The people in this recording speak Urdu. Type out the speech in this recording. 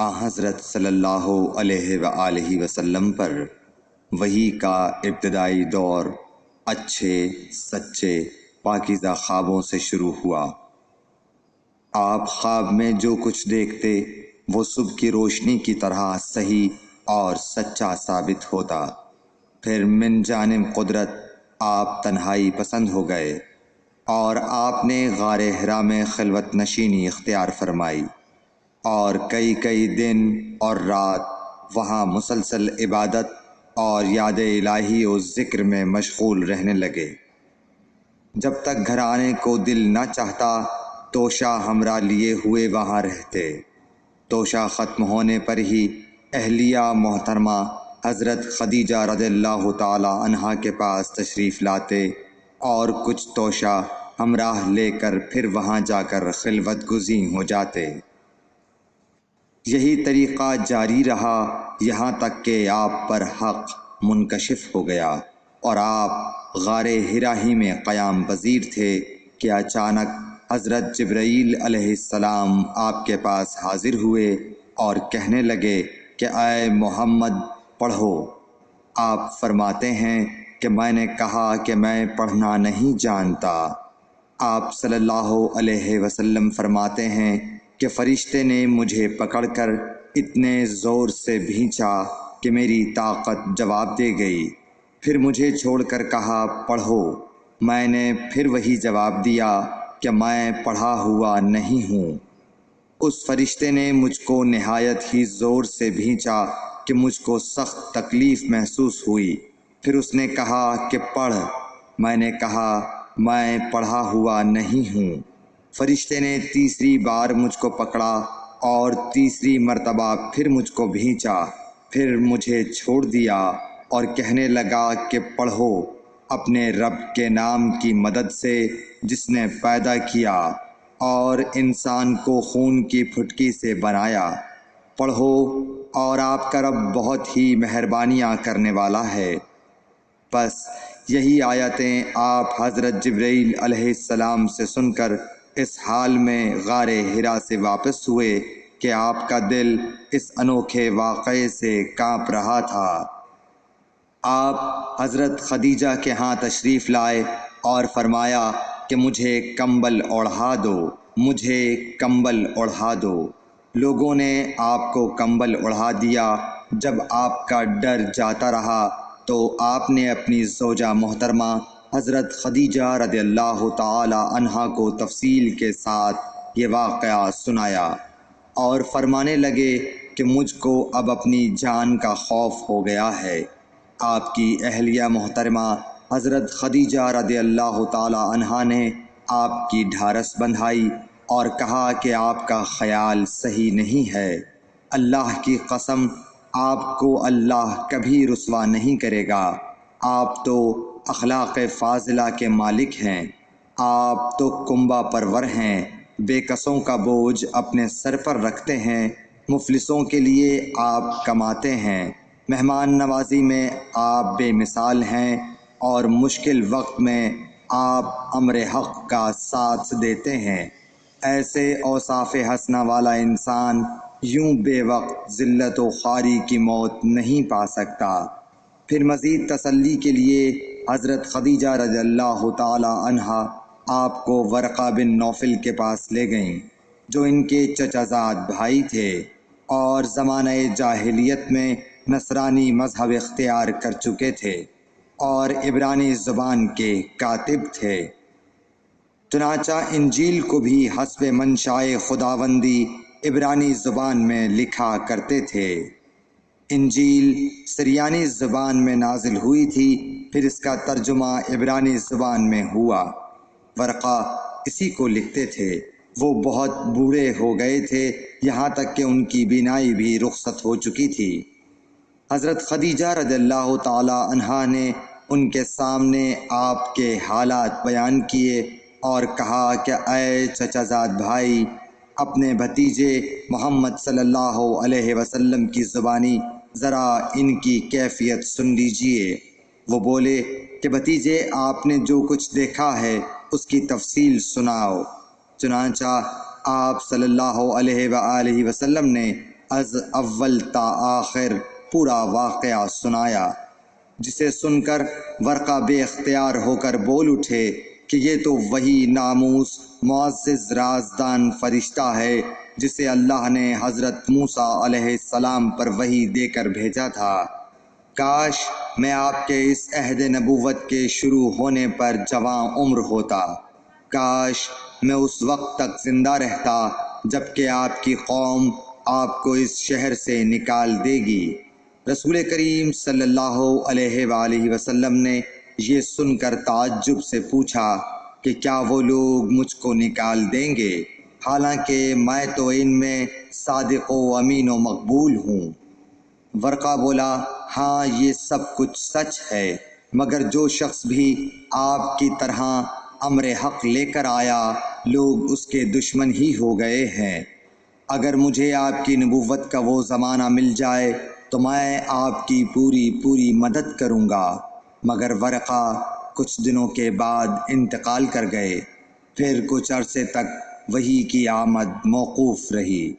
حضرت صلی اللہ علیہ وآلہ وسلم پر وحی کا ابتدائی دور اچھے سچے پاکیزہ خوابوں سے شروع ہوا۔ آپ خواب میں جو کچھ دیکھتے وہ صبح کی روشنی کی طرح صحیح اور سچا ثابت ہوتا۔ پھر من جانب قدرت آپ تنہائی پسند ہو گئے اور آپ نے غار حرا میں خلوت نشینی اختیار فرمائی اور کئی دن اور رات وہاں مسلسل عبادت اور یاد الہی و ذکر میں مشغول رہنے لگے۔ جب تک گھر آنے کو دل نہ چاہتا توشہ ہمراہ لیے ہوئے وہاں رہتے۔ توشہ ختم ہونے پر ہی اہلیہ محترمہ حضرت خدیجہ رضی اللہ تعالی عنہا کے پاس تشریف لاتے اور کچھ توشہ ہمراہ لے کر پھر وہاں جا کر خلوت گزین ہو جاتے۔ یہی طریقہ جاری رہا یہاں تک کہ آپ پر حق منکشف ہو گیا اور آپ غار حرا ہی میں قیام پذیر تھے کہ اچانک حضرت جبرائیل علیہ السلام آپ کے پاس حاضر ہوئے اور کہنے لگے کہ اے محمد پڑھو۔ آپ فرماتے ہیں کہ میں نے کہا کہ میں پڑھنا نہیں جانتا۔ آپ صلی اللہ علیہ وسلم فرماتے ہیں کہ فرشتے نے مجھے پکڑ کر اتنے زور سے بھینچا کہ میری طاقت جواب دے گئی۔ پھر مجھے چھوڑ کر کہا پڑھو۔ میں نے پھر وہی جواب دیا کہ میں پڑھا ہوا نہیں ہوں۔ اس فرشتے نے مجھ کو نہایت ہی زور سے بھینچا کہ مجھ کو سخت تکلیف محسوس ہوئی۔ پھر اس نے کہا کہ پڑھ۔ میں نے کہا میں پڑھا ہوا نہیں ہوں۔ فرشتے نے تیسری بار مجھ کو پکڑا اور تیسری مرتبہ پھر مجھ کو بھینچا، پھر مجھے چھوڑ دیا اور کہنے لگا کہ پڑھو اپنے رب کے نام کی مدد سے جس نے پیدا کیا اور انسان کو خون کی پھٹکی سے بنایا۔ پڑھو اور آپ کا رب بہت ہی مہربانیاں کرنے والا ہے۔ بس یہی آیتیں آپ حضرت جبرائیل علیہ السلام سے سن کر اس حال میں غار حرا سے واپس ہوئے کہ آپ کا دل اس انوکھے واقعے سے کانپ رہا تھا۔ آپ حضرت خدیجہ کے ہاں تشریف لائے اور فرمایا کہ مجھے کمبل اوڑھا دو، مجھے کمبل اوڑھا دو۔ لوگوں نے آپ کو کمبل اوڑھا دیا۔ جب آپ کا ڈر جاتا رہا تو آپ نے اپنی زوجہ محترمہ حضرت خدیجہ رضی اللہ تعالی عنہا کو تفصیل کے ساتھ یہ واقعہ سنایا اور فرمانے لگے کہ مجھ کو اب اپنی جان کا خوف ہو گیا ہے۔ آپ کی اہلیہ محترمہ حضرت خدیجہ رضی اللہ تعالی عنہا نے آپ کی ڈھارس بندھائی اور کہا کہ آپ کا خیال صحیح نہیں ہے۔ اللہ کی قسم آپ کو اللہ کبھی رسوا نہیں کرے گا۔ آپ تو اخلاق فاضلہ کے مالک ہیں، آپ تو کنبہ پرور ہیں، بے کسوں کا بوجھ اپنے سر پر رکھتے ہیں، مفلسوں کے لیے آپ کماتے ہیں، مہمان نوازی میں آپ بے مثال ہیں اور مشکل وقت میں آپ امر حق کا ساتھ دیتے ہیں۔ ایسے اوصاف حسنہ والا انسان یوں بے وقت ذلت و خواری کی موت نہیں پا سکتا۔ پھر مزید تسلی کے لیے حضرت خدیجہ رضی اللہ تعالی عنہا آپ کو ورقہ بن نوفل کے پاس لے گئیں جو ان کے چچا زاد بھائی تھے اور زمانہ جاہلیت میں نصرانی مذہب اختیار کر چکے تھے اور عبرانی زبان کے کاتب تھے۔ چنانچہ انجیل کو بھی حسب منشائے خداوندی عبرانی زبان میں لکھا کرتے تھے۔ انجیل سریانی زبان میں نازل ہوئی تھی، پھر اس کا ترجمہ عبرانی زبان میں ہوا۔ ورقہ اسی کو لکھتے تھے۔ وہ بہت بوڑھے ہو گئے تھے، یہاں تک کہ ان کی بینائی بھی رخصت ہو چکی تھی۔ حضرت خدیجہ رضی اللہ تعالی عنہا نے ان کے سامنے آپ کے حالات بیان کیے اور کہا کہ اے چچا زاد بھائی، اپنے بھتیجے محمد صلی اللہ علیہ وسلم کی زبانی ذرا ان کی کیفیت سن لیجئے۔ وہ بولے کہ بھتیجے آپ نے جو کچھ دیکھا ہے اس کی تفصیل سناؤ۔ چنانچہ آپ صلی اللہ علیہ وآلہ وسلم نے از اول تا آخر پورا واقعہ سنایا، جسے سن کر ورقہ بے اختیار ہو کر بول اٹھے کہ یہ تو وہی ناموس معزز رازدان فرشتہ ہے جسے اللہ نے حضرت موسیٰ علیہ السلام پر وحی دے کر بھیجا تھا۔ کاش میں آپ کے اس عہد نبوت کے شروع ہونے پر جواں عمر ہوتا، کاش میں اس وقت تک زندہ رہتا جب کہ آپ کی قوم آپ کو اس شہر سے نکال دے گی۔ رسول کریم صلی اللہ علیہ وآلہ وسلم نے یہ سن کر تعجب سے پوچھا کہ کیا وہ لوگ مجھ کو نکال دیں گے، حالانکہ میں تو ان میں صادق و امین و مقبول ہوں۔ ورقہ بولا، ہاں یہ سب کچھ سچ ہے، مگر جو شخص بھی آپ کی طرح امر حق لے کر آیا لوگ اس کے دشمن ہی ہو گئے ہیں۔ اگر مجھے آپ کی نبوت کا وہ زمانہ مل جائے تو میں آپ کی پوری مدد کروں گا۔ مگر ورقہ کچھ دنوں کے بعد انتقال کر گئے، پھر کچھ عرصے تک وحی کی آمد موقوف رہی۔